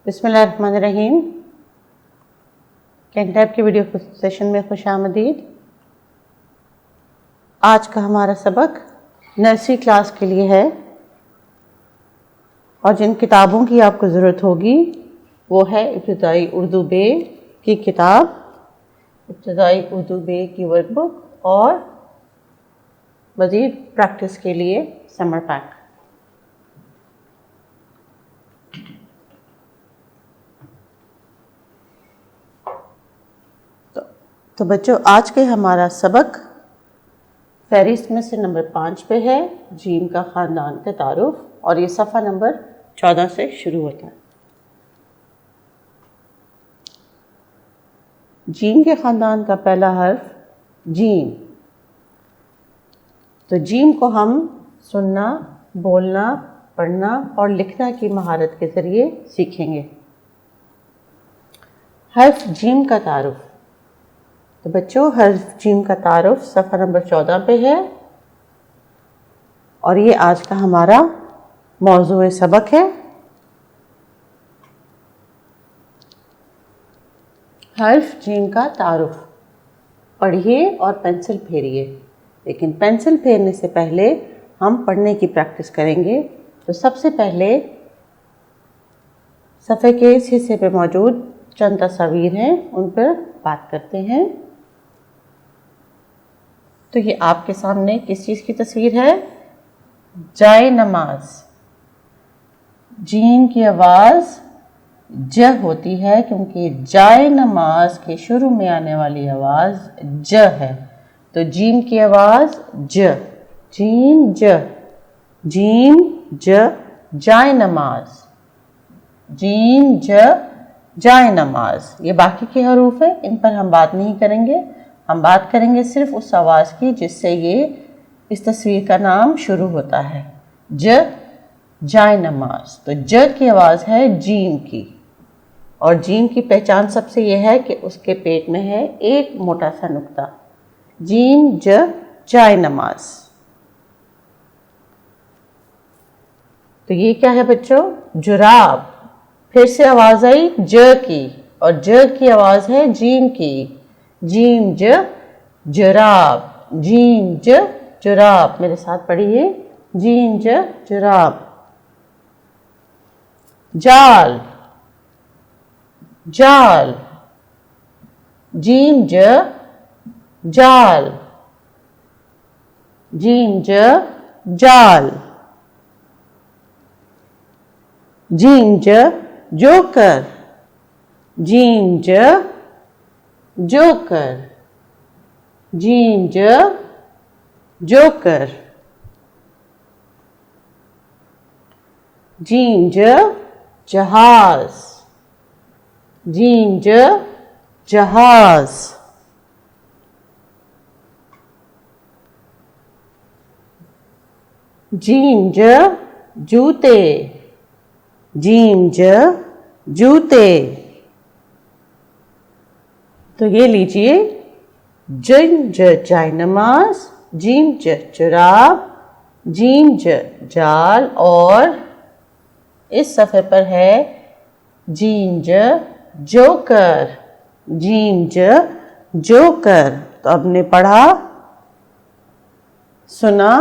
بسم اللہ الرحمن الرحیم. کین ٹیب کی ویڈیو سیشن میں خوش آمدید. آج کا ہمارا سبق نرسری کلاس کے لیے ہے اور جن کتابوں کی آپ کو ضرورت ہوگی وہ ہے ابتدائی اردو بے کی کتاب، ابتدائی اردو بے کی ورک بک اور مزید پریکٹس کے لیے سمر پیک. تو بچوں، آج کے ہمارا سبق فہرست میں سے نمبر 5 پہ ہے، جیم کا خاندان کا تعارف، اور یہ صفحہ نمبر 14 سے شروع ہوتا ہے. جیم کے خاندان کا پہلا حرف جیم. تو جیم کو ہم سننا، بولنا، پڑھنا اور لکھنا کی مہارت کے ذریعے سیکھیں گے. حرف جیم کا تعارف. تو بچوں، حرف جیم کا تعارف صفحہ نمبر 14 پہ ہے اور یہ آج کا ہمارا موضوع سبق ہے. حرف جیم کا تعارف. پڑھیے اور پینسل پھیریے، لیکن پینسل پھیرنے سے پہلے ہم پڑھنے کی پریکٹس کریں گے. تو سب سے پہلے صفحے کے اس حصے پہ موجود چند تصاویر ہیں، ان پر بات کرتے ہیں. تو یہ آپ کے سامنے کس چیز کی تصویر ہے؟ جائے نماز. جیم کی آواز ج ہوتی ہے کیونکہ جائے نماز کے شروع میں آنے والی آواز ج ہے. تو جیم کی آواز ج، جیم ج، جیم ج، جائے نماز، جیم ج، جائے نماز. یہ باقی کے حروف ہیں، ان پر ہم بات نہیں کریں گے. ہم بات کریں گے صرف اس آواز کی جس سے یہ اس تصویر کا نام شروع ہوتا ہے. ج، جائے نماز. تو ج کی آواز ہے جیم کی، اور جیم کی پہچان سب سے یہ ہے کہ اس کے پیٹ میں ہے ایک موٹا سا نقطہ. جیم ج، جائے نماز. تو یہ کیا ہے بچوں؟ جراب. پھر سے آواز آئی ج کی، اور ج کی آواز ہے جیم کی. جیم ج، جراب. جیم ج، جراب. میرے ساتھ پڑھیے، جیم ج، جراب. جال، جال. جیم ج، جال. جیم ج، جال. جیم ج، جوکر. جیم ج، جوکر. جیم ج، جوکر. جیم ج، جہاز. جیم ج، جہاز. جیم ج، جوتے. جیم ج، جوتے. تو یہ لیجئے، جیم ج، جائے نماز، جیم ج، جراب، جیم ج، جال، اور اس صفحے پر ہے جیم ج، جوکر. جیم ج، جوکر. تو اب نے پڑھا، سنا،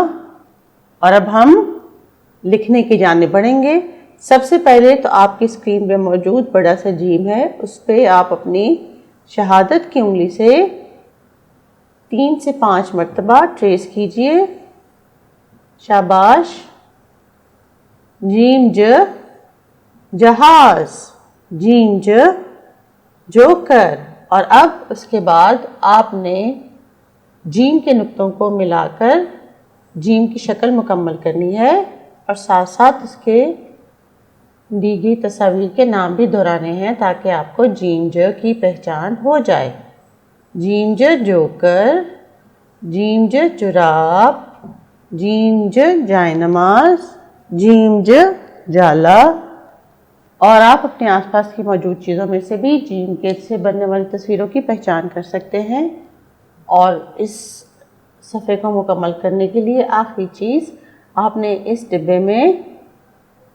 اور اب ہم لکھنے کی جانب بڑھیں گے. سب سے پہلے تو آپ کی اسکرین پہ موجود بڑا سا جیم ہے، اس پہ آپ اپنی شہادت کی انگلی سے 3 سے 5 مرتبہ ٹریس کیجئے. شاباش. جیم ج، جہاز. جیم ج، جوکر. اور اب اس کے بعد آپ نے جیم کے نقطوں کو ملا کر جیم کی شکل مکمل کرنی ہے، اور ساتھ ساتھ اس کے دی گئی تصاویر کے نام بھی دہرانے ہیں تاکہ آپ کو جیم ج کی پہچان ہو جائے. جیم ج، جوکر. جیم ج، جراب. جیم ج، جائے نماز. جیم ج، جالا. اور آپ اپنے آس پاس کی موجود چیزوں میں سے بھی جیم کے سے بننے والی تصویروں کی پہچان کر سکتے ہیں. اور اس صفحے کو مکمل کرنے کے لیے آخری چیز، آپ نے اس ڈبے میں